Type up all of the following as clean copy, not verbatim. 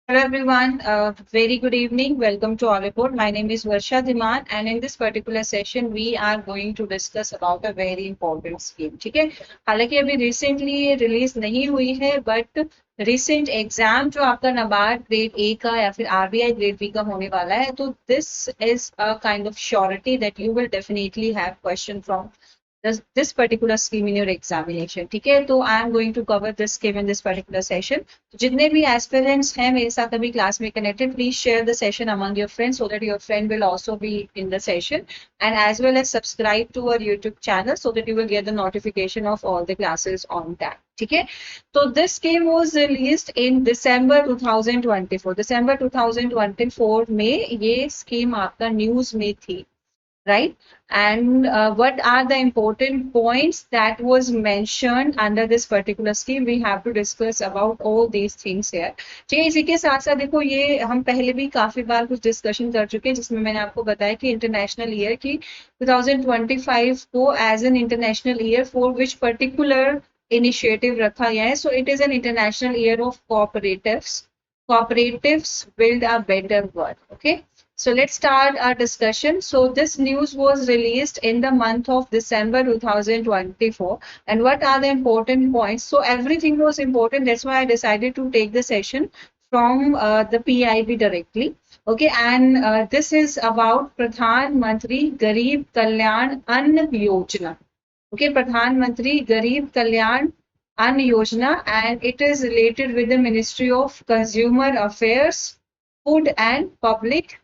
Hello everyone, very good evening. Welcome to our report. My name is Varsha Dhiman and in this particular session we are going to discuss about a very important scheme. ठीक है, हालांकि अभी recently ये release नहीं हुई है but recent exam जो आपका नाबार्ड ग्रेड ए का या फिर आरबीआई ग्रेड बी का होने वाला है तो this is a kind of surety that you will definitely have question from this particular scheme in your examination. ठीक है, तो I am going to cover this scheme in this particular session. जितने भी एस्पिरेंट्स हैं मेरे साथ अभी class में connected, please share the session among your friends so that your friend will also be in the session and as well as subscribe to our YouTube channel so that you will get the notification of all the classes on that. ठीक है, तो this scheme was released in December 2024. December 2024 में ये scheme आपका news में थी, right? And what are the important points that was mentioned under this particular scheme? We have to discuss about all these things here. ठीक है, इसी के साथ साथ देखो ये हम पहले भी काफी बार कुछ डिस्कशन कर चुके हैं जिसमें मैंने आपको बताया कि इंटरनेशनल ईयर की 2025 को as an international year for which particular initiative रखा गया है. So it is an international year of cooperatives build a better world. Okay, so let's start our discussion. So this news was released in the month of December 2024. And what are the important points? So everything was important. That's why I decided to take the session from the PIB directly. Okay, and this is about Pradhan Mantri Garib Kalyan Ann Yojana. Okay, Pradhan Mantri Garib Kalyan Ann Yojana, and it is related with the Ministry of Consumer Affairs, Food and Public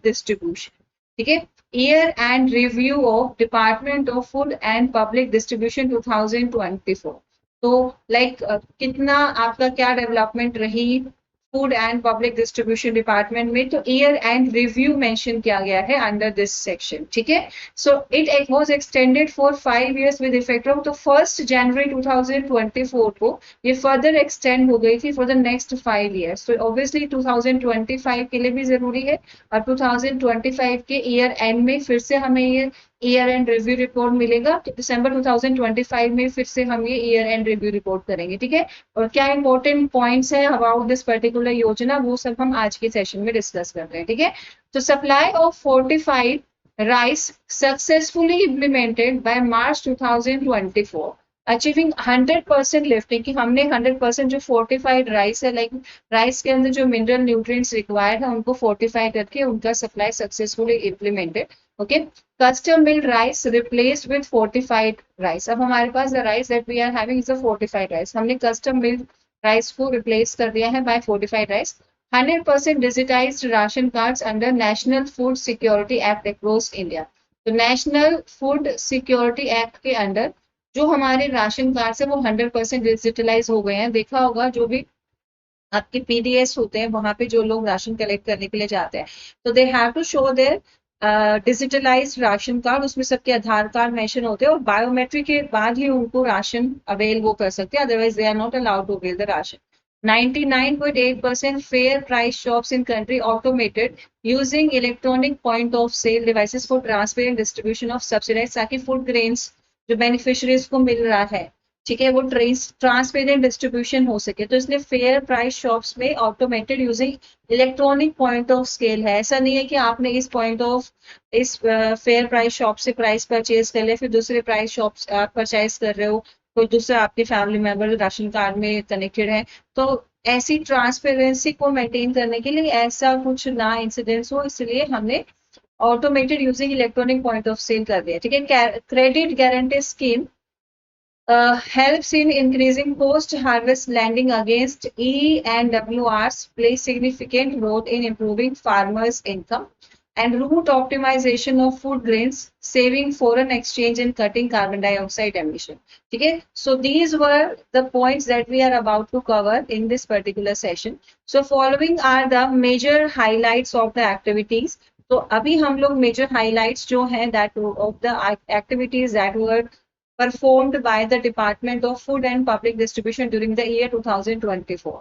Distribution. ठीक है, year and review of department of food and public distribution 2024. तो like कितना आपका क्या development रही food and public distribution department में, तो year and review mention किया गया है अंडर दिस सेक्शन. ठीक है, so it was extended for 5 years with effect of तो 1 जनवरी 2024 को ये फर्दर एक्सटेंड हो गई थी फॉर द नेक्स्ट 5 years. तो ऑब्वियसली 2025 के लिए भी जरूरी है और 2025 के ईयर एंड में फिर से हमें ये ईयर एंड रिव्यू रिपोर्ट मिलेगा. दिसंबर 2025 में फिर से हम ये ईयर एंड रिव्यू रिपोर्ट करेंगे. ठीक है, और क्या इंपॉर्टेंट पॉइंट्स है अबाउट दिस पर्टिकुलर योजना वो सब हम आज के सेशन में डिस्कस करते हैं. ठीक है, तो supply of fortified rice successfully implemented by March 2024 achieving 100% lifting, कि हमने 100% जो फोर्टिफाइड राइस है, लाइक राइस के अंदर जो मिनरल न्यूट्रिएंट्स रिक्वायर्ड है उनको फोर्टिफाई करके उनका supply successfully implemented. Okay, custom milled rice replaced with fortified rice. अब हमारे पास the rice that we are having is a fortified rice. हमने custom milled rice को replace कर दिया है by fortified rice. 100% digitized ration cards under National Food Security Act across India. तो National Food Security Act के अंदर जो हमारे राशन कार्ड है वो 100% डिजिटलाइज हो गए हैं. देखा होगा जो भी आपके पीडीएस होते हैं वहां पे जो लोग राशन कलेक्ट करने के लिए जाते हैं तो they have to show their digitalize ration card, उसमें सबके आधार कार्ड मेंशन होते हैं और बायोमेट्रिक के बाद ही उनको राशन अवेल वो कर सकते हैं, otherwise they are not allowed to avail the ration. 99.8% fair price shops in country automated using electronic point of sale devices for transparent distribution of subsidized, ताकि फूड ग्रेन्स जो beneficiaries को मिल रहा है, ठीक है, वो ट्रांसपेरेंट डिस्ट्रीब्यूशन हो सके. तो इसलिए फेयर प्राइस शॉप्स में automated using electronic point of scale है. ऐसा नहीं है कि आपने इस फेयर प्राइस शॉप से प्राइस परचेज कर लिया फिर दूसरे प्राइस शॉप आप परचेज कर रहे हो, कोई दूसरा आपके फैमिली मेंबर राशन कार्ड में कनेक्टेड है. तो ऐसी ट्रांसपेरेंसी को मेंटेन करने के लिए ऐसा कुछ ना इंसिडेंट्स हो, इसलिए हमने automated using electronic point of sale कर दिया. ठीक है, credit guarantee scheme helps in increasing post-harvest lending against E&WRs, plays significant role in improving farmers' income and route optimization of food grains, saving foreign exchange and cutting carbon dioxide emission. Okay, so these were the points that we are about to cover in this particular session. So following are the major highlights of the activities. तो अभी हम लोग major highlights जो हैं that of the activities that were performed by the Department of Food and Public Distribution during the year 2024.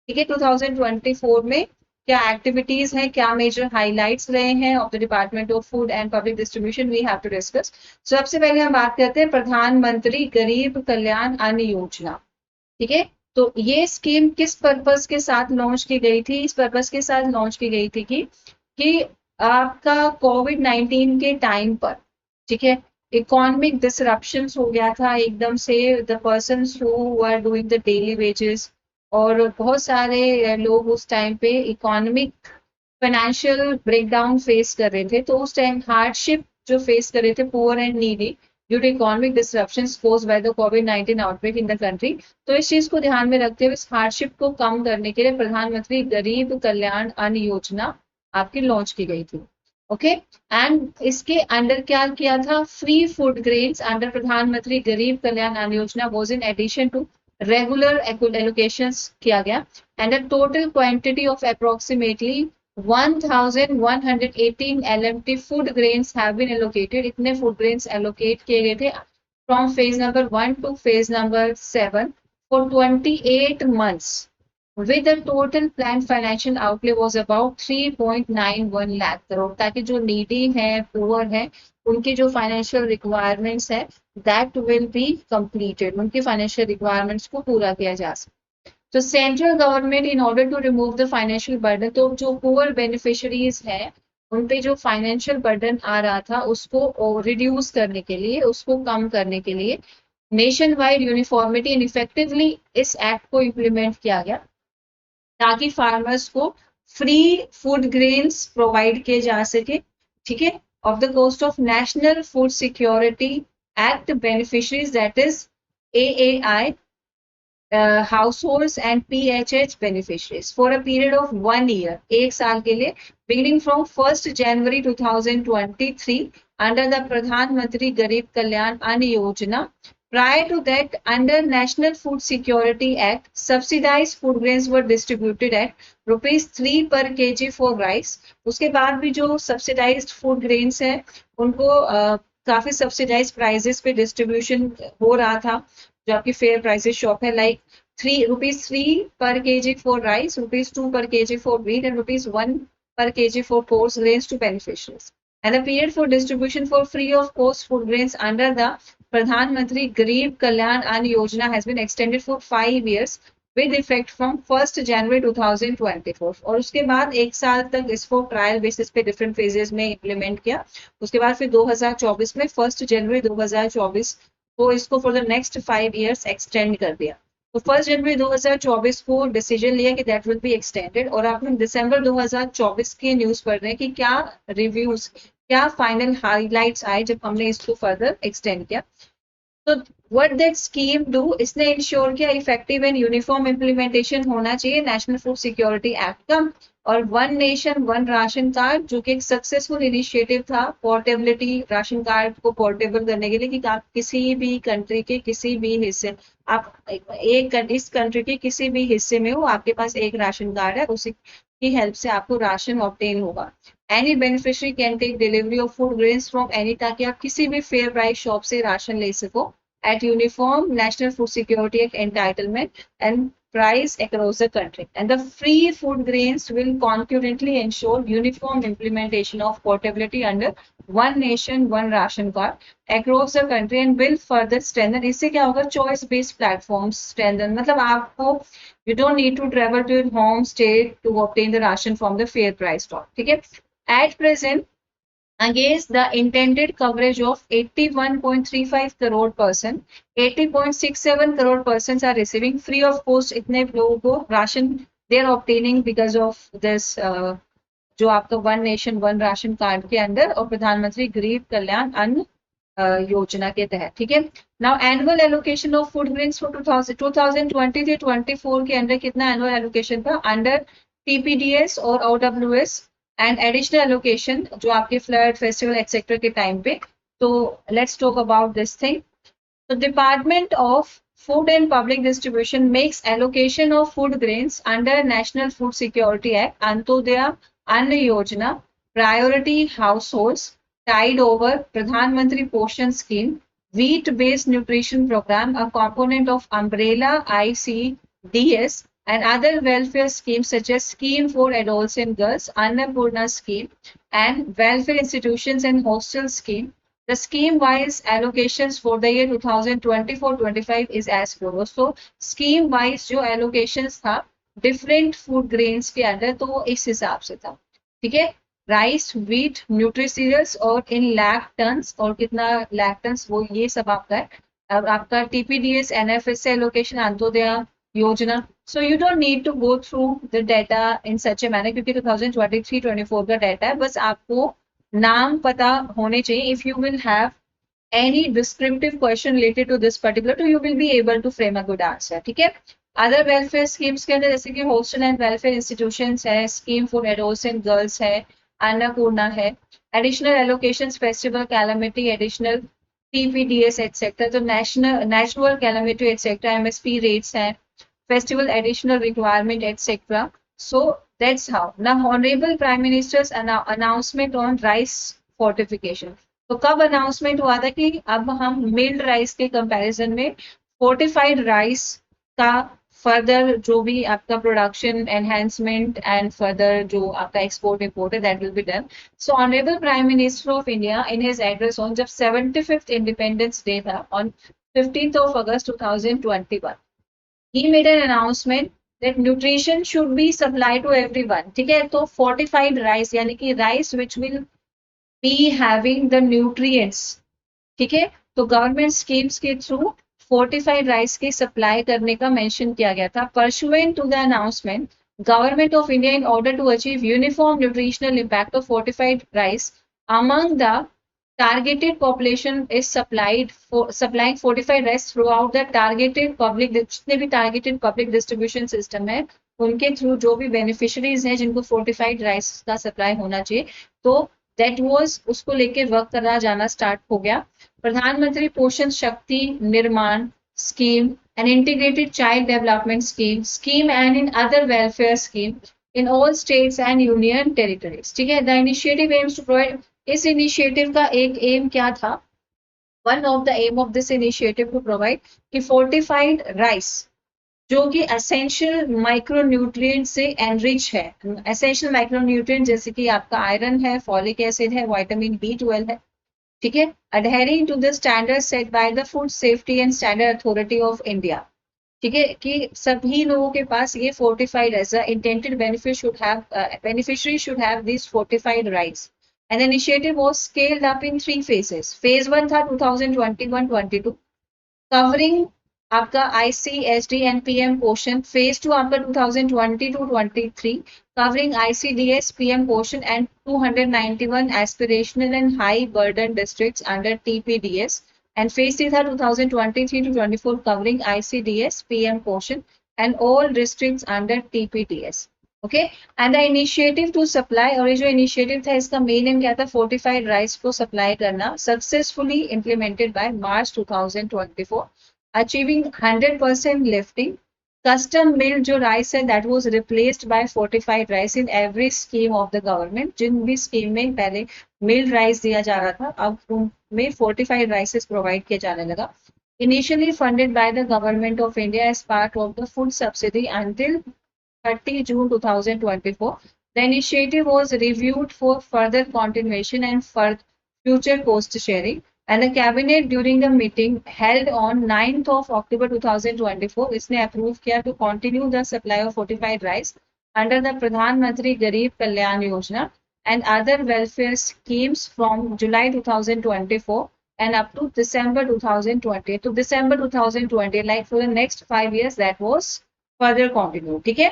ठीक है, 2024 में क्या एक्टिविटीज हैं, क्या मेजर हाइलाइट्स रहे हैं of the department of food and public distribution, we have to discuss. सबसे पहले हम बात करते हैं प्रधानमंत्री गरीब कल्याण अन्न योजना. ठीक है, तो ये स्कीम किस पर्पस के साथ लॉन्च की गई थी? इस पर्पस के साथ लॉन्च की गई थी कि आपका कोविड-19 के टाइम पर, ठीक है, इकोनॉमिक डिसरप्शंस हो गया था एकदम से, the persons who are doing the daily wages, और बहुत सारे लोग उस टाइम पे इकोनॉमिक फाइनेंशियल ब्रेकडाउन फेस कर रहे थे। तो उस टाइम हार्डशिप जो फेस कर रहे थे poor and needy due to economic disruptions caused by the कोविड-19 आउटब्रेक इन द कंट्री, तो इस चीज को ध्यान में रखते हुए इस हार्डशिप को कम करने के लिए प्रधानमंत्री गरीब कल्याण अन्न योजना आपकी लॉन्च की गई थी। ओके, एंड इसके अंडर क्या किया था? फ्री फूड ग्रेन्स अंडर प्रधानमंत्री गरीब Kalyan Ann Yojana was in addition to regular allocations किया गया, and a total quantity of approximately 1118 LMT food grains have been allocated. इतने food grains allocate किए गए थे from phase number 1 to phase number 7 for 28 months with the total planned financial outlay was about 3.91 lakh crore, ताकि जो needy है, poor है, उनकी जो financial requirements है that will be completed, उनकी financial requirements को पूरा किया जा सके। तो central government in order to remove the financial burden, तो जो पुअर बेनिफिशियरीज हैं उन पे जो फाइनेंशियल बर्डन आ रहा था उसको रिड्यूस करने के लिए, उसको कम करने के लिए nation wide uniformity and effectively इस एक्ट को इम्प्लीमेंट किया गया, ताकि फार्मर्स को फ्री फूड ग्रेन्स प्रोवाइड किए जा सके, ठीक है, of the cost of national food security act beneficiaries, that is AAI households and PHH beneficiaries for a period of 1 year, एक साल के लिए, beginning from 1st January 2023 under the Pradhan Mantri Garib Kalyan Ann Yojana. Prior to that, under National Food Security Act, subsidized food grains were distributed at ₹3 per kg for rice. उसके बाद भी जो subsidized food grains है उनको काफी subsidized prices पे distribution हो रहा था, जो आपकी फेयर प्राइसेस शॉप है, like ₹3 per kg for rice, ₹2 per kg for wheat, and ₹1 per kg for coarse grains to beneficiaries. And the period for distribution for free of coarse food grains under the Pradhan Mantri Garib Kalyan Ann Yojana has been extended for 5 years with effect from 1st January 2024. और उसके बाद एक साल तक इसको trial basis पे different phases में implement किया। उसके बाद फिर 2024 में 1 जनवरी 2024 को इसको for the next 5 years extend कर दिया। तो 1 जनवरी 2024 को डिसीजन लिया कि दैट विल बी एक्सटेंडेड, और आप दिसंबर 2024 की न्यूज पढ़ रहे हैं कि क्या रिव्यूज, क्या फाइनल हाईलाइट्स आए जब हमने इसको फर्दर एक्सटेंड किया। तो व्हाट दैट स्कीम डू, इसने इंश्योर किया इफेक्टिव एंड यूनिफॉर्म इम्प्लीमेंटेशन होना चाहिए नेशनल फूड सिक्योरिटी एक्ट का, और one nation one ration card, जो कि एक सक्सेसफुल इनिशिएटिव था पोर्टेबिलिटी, राशन कार्ड को पोर्टेबल करने के लिए, कि आप किसी भी कंट्री के किसी भी हिस्से, आप इस कंट्री के किसी भी हिस्से में हो, आपके पास एक राशन कार्ड है, उसी की हेल्प से आपको राशन ऑब्टेन होगा। Any beneficiary can take delivery of food grains from any, ताकि आप किसी भी फेयर प्राइस शॉप से राशन ले सको at uniform national food security entitlement and price across the country. And the free food grains will concurrently ensure uniform implementation of portability under one nation one ration card across the country and will further strengthen. इससे क्या होगा? choice based platforms strengthen, मतलब आपको you don't need to travel to your home state to obtain the ration from the fair price store, ठीक है। At present, against the intended coverage of 81.35 crore person, 80.67 crore persons are receiving free of cost, इतने लोगों को ration they are obtaining because of this जो आपका one nation one ration card के अंदर और प्रधानमंत्री गरीब कल्याण अन्न योजना के तहत, ठीक है। Now annual allocation of food grains for 2023-24 के अंदर कितना एनुअल एलोकेशन था अंडर PPDS और OWS एंड एडिशनल एलोकेशन जो आपके फ्लड फेस्टिवल एक्सेट्रा के टाइम पे। तो let's talk about this thing. तो department of food and public distribution makes allocation of food grains under national food security act, Antyodaya Anna Yojana, priority house holds, tide over, Pradhanmantri Poshan scheme, wheat based nutrition program, a component of umbrella ICDS and other welfare schemes such as Scheme for Adolescent Girls, Annapurna Scheme, and Welfare Institutions and Hostel Scheme The scheme-wise allocations for the year 2024-25 is as follows. So scheme-wise जो allocations था different food grains के अंदर तो वो इस हिसाब से था, ठीक है. राइस, व्हीट, न्यूट्री सीरियल्स और इन लाख टन्स, और कितना लाख टन्स वो ये सब आपका है. अब आपका टीपीडीएस, एनएफएसए एलोकेशन, अंत्योदय योजना. So you don't need to go through the data in such a manner क्योंकि 2023-24 का डाटा है. बस आपको नाम पता होने चाहिए. If you will have any descriptive question related to this particular, तो you will be able to frame a good answer. ठीक है. अदर वेलफेयर स्कीम्स के अंदर जैसे कि हॉस्टल एंड वेलफेयर इंस्टीट्यूशंस है, स्कीम फॉर एडोलसेंट गर्ल्स है, अन्नपूर्णा है, additional allocations, festival calamity, additional TPDS etcetera. तो natural calamity etcetera, MSP rates हैं, festival additional requirement etc. So that's how. Now honorable prime minister's announcement on rice fortification. तो कब announcement हुआ था कि अब हम मिल्ड राइस के कंपैरिजन में फोर्टिफाइड राइस का फर्दर जो भी आपका प्रोडक्शन एनहेंसमेंट एंड फर्दर जो आपका एक्सपोर्ट इंपोर्ट है that will be done. So honourable prime minister of India in his address on जब 75th इंडिपेंडेंस डे था on 15th of August 2021, he made an announcement that nutrition should be supplied to everyone. ठीक है. तो fortified rice यानी कि rice which will be having the nutrients. ठीक है. तो गवर्नमेंट स्कीम्स के थ्रू fortified rice की सप्लाई करने का मेंशन किया गया था. Pursuant to the announcement, Government of India, in order to achieve uniform nutritional impact of fortified rice among the targeted population, is supplying fortified rice throughout the targeted public, जितने भी targeted public distribution system है उनके through जो भी beneficiaries हैं जिनको fortified rice का supply होना चाहिए, तो that was उसको लेके वर्क करना जाना स्टार्ट हो गया. प्रधानमंत्री पोषण शक्ति निर्माण scheme, an integrated child development scheme and in other welfare scheme in all states and union territories. ठीक है. The initiative aims to provide, इस इनिशिएटिव का एक एम क्या था? One of the aim of this initiative to provide कि fortified rice जो कि एसेंशियल माइक्रोन्यूट्रिएंट से एनरिच है. एसेंशियल माइक्रोन्यूट्रिएंट जैसे कि आपका आयरन है, फॉलिक एसिड है, विटामिन B12 है. ठीक है. Adhering to the standard set by the food safety and standard authority of India. ठीक है. कि सभी लोगों के पास ये fortified rice, intended beneficiary should have this fortified rice. And the initiative was scaled up in 3 phases. Phase 1 था 2021-22 covering आपका ICSD and PM पोषण. Phase 2 आपका 2022-23 covering ICDS, PM पोषण and 291 aspirational and high burden districts under TPDS. And phase 3 था 2023-24 covering ICDS, PM पोषण and all districts under TPDS. Okay. And the initiative to supply, और ये जो initiative था इसका मेन एम क्या था? फोर्टिफाइड राइस को सप्लाई करना. Successfully implemented by March 2024, achieving 100% lifting. Custom milled जो राइस है that was replaced by fortified rice in every scheme of the government. जिन भी स्कीम में पहले मिल्ड राइस दिया जा रहा था अब उनमें फोर्टिफाइड राइसेस प्रोवाइड किया जाने लगा. Initially funded by the government of India as part of the food subsidy until 30 June 2024. The initiative was reviewed for further continuation and for future cost sharing, and the cabinet during the meeting held on 9th of October 2024 इसने approve किया to continue the supply of fortified rice under the Pradhan Mantri Garib Kalyan Yojana and other welfare schemes from July 2024 and up to December 2020. To December 2020, like for the next 5 years, that was further continued. ठीक है.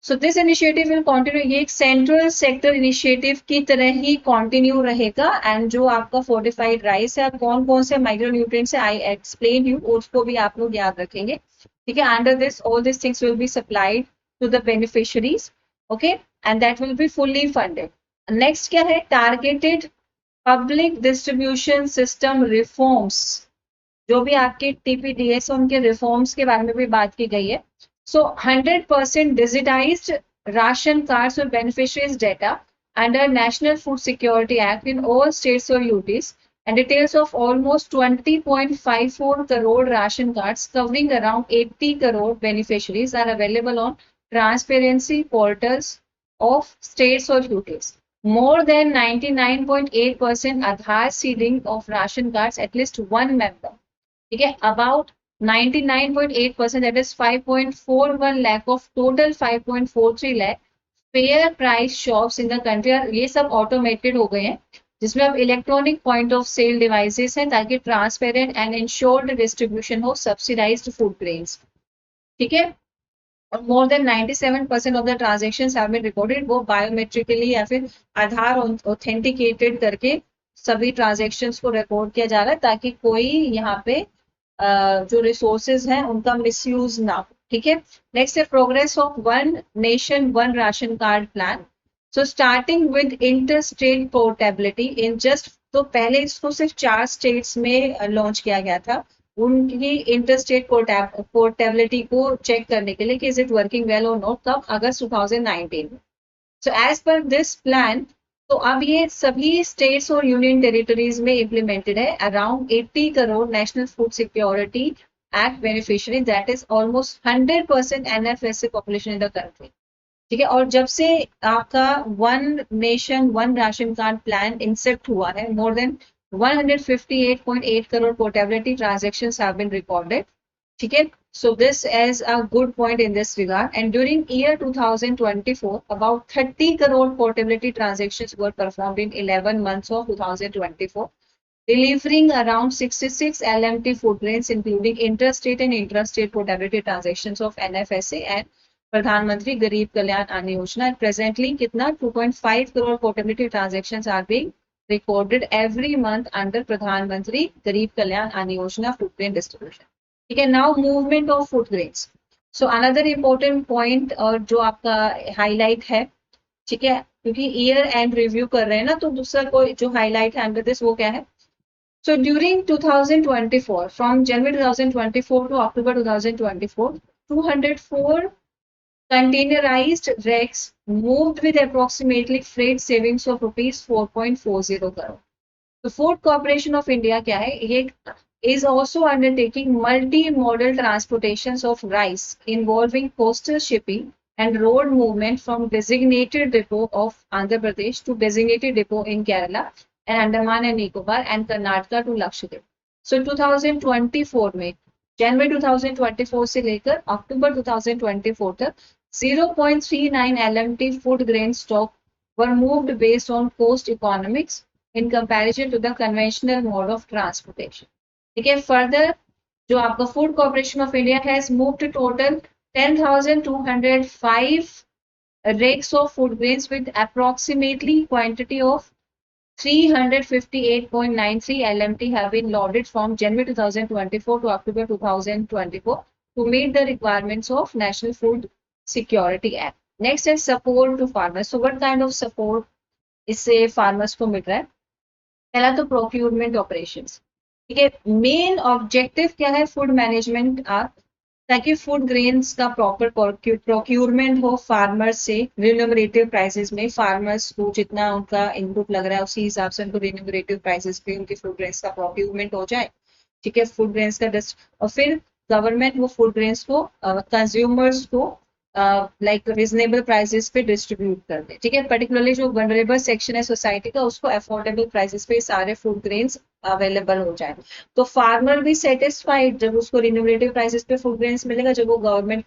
So this initiative will continue. ये एक central sector initiative की तरह ही continue रहेगा. And जो आपका fortified rice है, कौन कौन से माइक्रोन्यूट्रिएंट्स है, आई एक्सप्लेन यू, उसको भी आप लोग याद रखेंगे. ठीक है. Under this all this things will be supplied to the beneficiaries. Okay. And that will be fully funded. Next क्या है? Targeted public distribution system reforms. जो भी आपके TPDS उनके रिफॉर्म्स के बारे में भी बात की गई है. So 100% digitized ration cards for beneficiaries data under National Food Security Act in all states or UTs, and details of almost 20.54 crore ration cards covering around 80 crore beneficiaries are available on transparency portals of states or UTs. more than 99.8% Aadhaar seeding of ration cards at least one member. ठीक है, about 99.8%, that is 5.41 lakh of total 5.43 lakh fair price shops in the country, और ये सब automated हो गए हैं, जिसमें अब electronic point of sale devices हैं ताकि ट्रांसपेरेंट एंड इंश्योर्ड डिस्ट्रीब्यूशन हो सब्सिडाइज्ड फूड ग्रेन्स। ठीक है, और more than 97% of the transactions have been recorded, वो बायोमेट्रिकली या फिर आधार ऑथेंटिकेटेड करके सभी ट्रांजेक्शन्स को रिकॉर्ड किया जा रहा है ताकि कोई यहाँ पे जो रिसोर्सेज हैं उनका मिसयूज ना हो। ठीक है, नेक्स्ट है progress of one nation one ration card plan. So starting with inter state portability in just, तो पहले इसको सिर्फ 4 स्टेट्स में लॉन्च किया गया था, उनकी इंटर स्टेट पोर्टेबिलिटी को चेक करने के लिए कि इज इट वर्किंग वेल और नॉट, कब, अगस्त 2019 में। So as per this plan, तो अब ये सभी स्टेट्स और यूनियन टेरिटरीज में इम्प्लीमेंटेड है। Around 80 crore national food security act beneficiary, that is almost 100% NFSA population in the country. ठीक है, और जब से आपका one nation one ration card plan incept हुआ है, more than 158.8 crore portability transactions have been recorded. ठीक है, so this is a good point in this regard, and during year 2024 about 30 crore portability transactions were performed in 11 months of 2024, delivering around 66 LMT food grains including interstate and intrastate portability transactions of NFSA and प्रधानमंत्री गरीब कल्याण अन्न योजना। Presently कितना 2.5 crore portability transactions are being recorded every month under प्रधानमंत्री गरीब कल्याण अन्न योजना food grain distribution। ठीक है, now movement of food grains. So another important point और जो आपका हाईलाइट है, ठीक है, क्योंकि ईयर एंड रिव्यू कर रहे हैं ना, तो दूसरा कोई जो हाईलाइट है अंडर दिस वो क्या है। So during 2024, from January 2024 to October 2024, 204 containerized rakes moved with approximately freight savings of rupees 4.40 crore। तो फूड कॉर्पोरेशन ऑफ इंडिया क्या है, ये is also undertaking multi-modal transportations of rice involving coastal shipping and road movement from designated depot of Andhra Pradesh to designated depot in Kerala and Andaman and Nicobar and Karnataka to Lakshadweep। So 2024 में, जनवरी 2024 से लेकर अक्टूबर 2024 तक 0.39 LMT food grain stock were moved based on cost economics in comparison to the conventional mode of transportation। ठीक है, further जो आपका food corporation of India has moved total 10,205 rakes of food grains with approximately quantity of 358.93 LMT have been loaded from January 2024 to October 2024 to meet the requirements of National Food Security Act। Next is support to farmers। So what kind of support इससे farmers को मिल रहा है? पहला तो procurement operations। ठीक है, main objective क्या है फूड मैनेजमेंट का, ताकि फूड ग्रेन्स का प्रॉपर प्रोक्यूरमेंट हो फार्मर्स से रिन्यूमरेटिव प्राइसेस में, फार्मर्स को जितना उनका इनपुट लग रहा है उसी हिसाब से उनको रिन्यूमरेटिव प्राइसेस पे उनके फूड ग्रेन्स का प्रोक्यूरमेंट हो जाए। ठीक है, फूड ग्रेन्स का और फिर गवर्नमेंट वो फूड ग्रेन्स को कंज्यूमर्स को लाइक रिजनेबल प्राइसेस पे डिस्ट्रीब्यूट कर दे। ठीक है, पर्टिकुलरली जो वनरेबल सेक्शन है सोसाइटी का, उसको अफोर्डेबल प्राइसेस पे सारे फूड ग्रेन्स अवेलेबल हो जाए। तो फार्मर भी सेटिस्फाइड जब उसको रिन्यूमरेटिव प्राइसेस पे फूड ग्रेन्स मिलेगा, जब वो गवर्नमेंट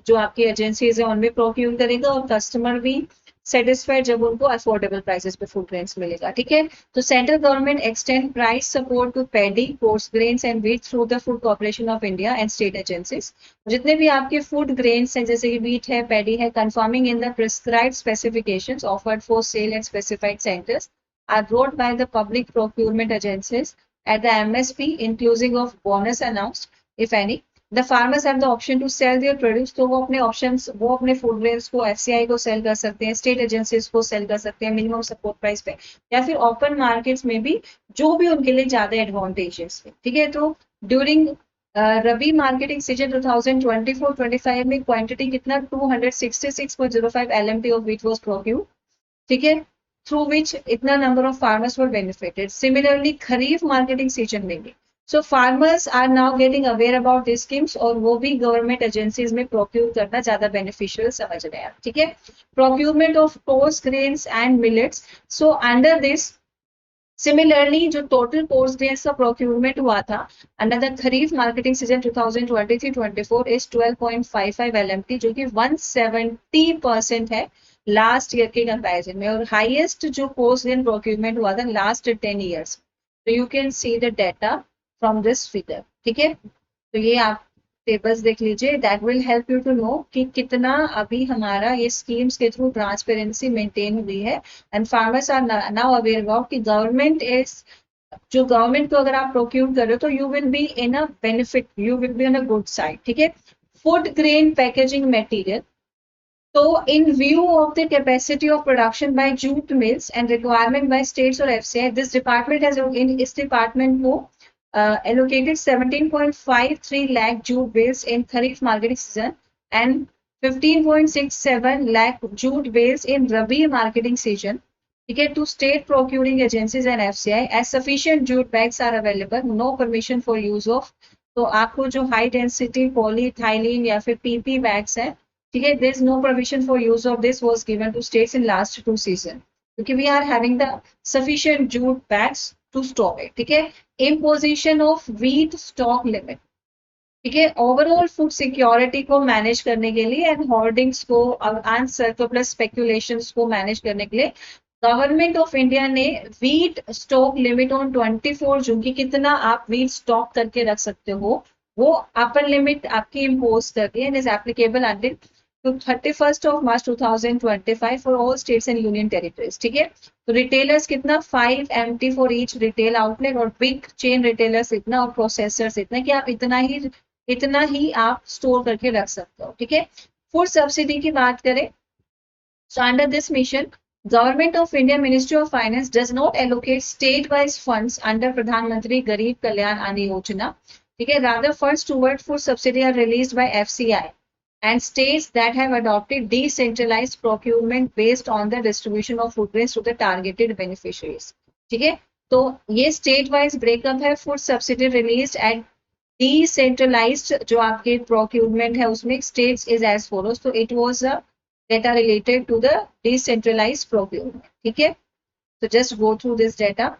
जो आपकी एजेंसीज है उनमें प्रोक्यूर करेगा, और कस्टमर भी सेटिस्फाइड जब उनको अफोर्डेबल प्राइसेस पे फूड ग्रेन्स मिलेगा। ठीक है, तो central government extend price support to paddy, coarse grains and wheat through the food corporation of India and state agencies. जितने भी आपके फूड ग्रेन्स हैं जैसे कि व्हीट है, पैडी है, conforming in the prescribed specifications offered for sale and specified centres are brought by the public procurement agencies at the MSP inclusive of bonus announced if any। The farmers have the option to sell their produce। तो वो अपने options, वो अपने food grains को FCI को cell कर सकते हैं, स्टेट एजेंसीज को सेल कर सकते हैं मिनिमम सपोर्ट प्राइस पे, या फिर ओपन मार्केट्स में भी, जो भी उनके लिए ज्यादा एडवांटेजेस है। ठीक है, तो ड्यूरिंग रबी मार्केटिंग सीजन 2024-25 में क्वांटिटी कितना 266.05 LMT ऑफ व्हीट वाज प्रोक्यूर्ड। ठीक है, through which इतना number of farmers were benefited। Similarly, kharif marketing season में भी so farmers are now getting aware about this schemes और वो भी गवर्नमेंट एजेंसीज में प्रोक्यूर करना ज्यादा बेनिफिशियल समझ रहे हैं, ठीक है। Procurement of course grains and millets, so under this similarly जो टोटल कोर्स ग्रेन्स का प्रोक्यूरमेंट हुआ था under the kharif marketing season 2023-24 is 12.55 LMT, जो कि 170% है लास्ट ईयर के कंपैरिजन में, और हाईएस्ट जो कोर्स ग्रेन प्रोक्यूरमेंट हुआ था लास्ट 10 ईयर्स। तो you can see the data from this figure, ठीक है। तो ये आप टेबल्स देख लीजिए, that will help you to know कि कितना अभी हमारा ये स्कीम्स के थ्रू ट्रांसपेरेंसी मेंटेन हुई है, and farmers are now aware about कि गवर्नमेंट इज, जो गवर्नमेंट को अगर आप प्रोक्यूर कर रहे हो तो you will be in a benefit, you will be on a good side, ठीक है। फूड ग्रेन पैकेजिंग मटेरियल, तो in view of the capacity of production by jute mills and requirement by states or FCI, this department has in इस department को allocated 17.53 lakh jute bales in Kharif marketing season and 15.67 lakh jute bales in Rabi marketing season. ठीक है, to state procuring agencies and FCI as sufficient jute bags are available, no permission for use of. तो आपको जो high density polyethylene या फिर PP bags है, ठीक है, there is no provision for use of this was given to states in last 2 seasons, क्योंकि we are having the sufficient jute bags to store it, ठीक है। Imposition of wheat stock limit, ठीक है, overall food security को manage करने के लिए and hoardings को एंड सरप्लस स्पेकुलेशंस को मैनेज करने के लिए गवर्नमेंट ऑफ इंडिया ने वीट स्टॉक लिमिट ऑन 24 जून की कितना आप वीट स्टॉक करके रख सकते हो, वो अपर लिमिट आपकी इम्पोज कर दी and is applicable until to 31st of March 2025 for all states and union territories, ठीक है। तो रिटेलर्स कितना 5 MT for each retail outlet, और बिग चेन रिटेलर्स इतना और प्रोसेसर्स इतना, कि आप इतना ही आप स्टोर करके रख सकते हो, ठीक है। फूड सब्सिडी की बात करें, so under this mission Government of India Ministry of Finance does not allocate state wise funds under Pradhan Mantri Garib Kalyan Ann Yojana, ठीक है। Rather funds toward food subsidy are released by FCI and states that have adopted decentralized procurement based on the distribution of food grains to the targeted beneficiaries, ठीक है। तो ये state wise breakup है, food subsidy release and decentralised जो आपके procurement है उसमें states is as follows, तो it was a data related to the decentralised procurement, ठीक है। तो just go through this data.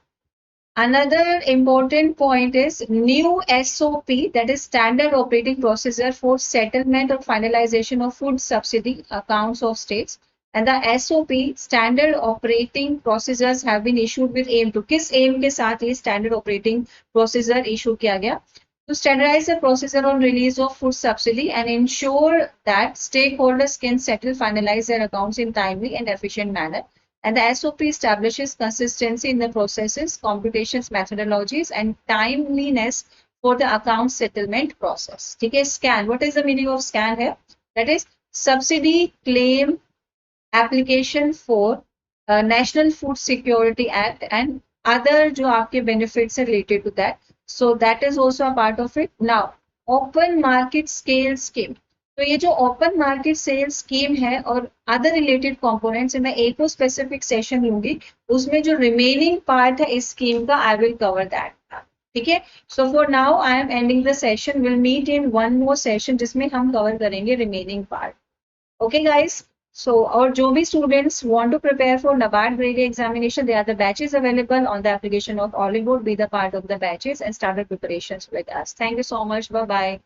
Another important point is new SOP, that is standard operating procedure for settlement or finalization of food subsidy accounts of states, and the SOP standard operating procedures have been issued with aim to, किस aim के साथ ये standard operating procedure issue किया गया, to standardize the procedure on release of food subsidy and ensure that stakeholders can settle finalize their accounts in timely and efficient manner. And the SOP establishes consistency in the processes, computations, methodologies, and timeliness for the account settlement process. ठीक है, SCAN. What is the meaning of SCAN here? That is Subsidy Claim Application for National Food Security Act and other जो आपके benefits are related to that. So that is also a part of it. Now, Open Market Scale Scheme. तो ये जो open market cell scheme है और other related components है, मैं एक को स्पेसिफिक सेशन लूंगी, उसमें जो रिमेनिंग पार्ट है इस स्कीम का आई विल कवर दैट, ठीक है। So for now I am ending the session, will meet in one more session जिसमें हम कवर करेंगे remaining part, okay guys. So, और जो भी students want to prepare for NABARD grade A examination, there are the batches available on the application of Olive Board. Be the part of the batches and start the preparations with us. Thank you so much. Bye bye.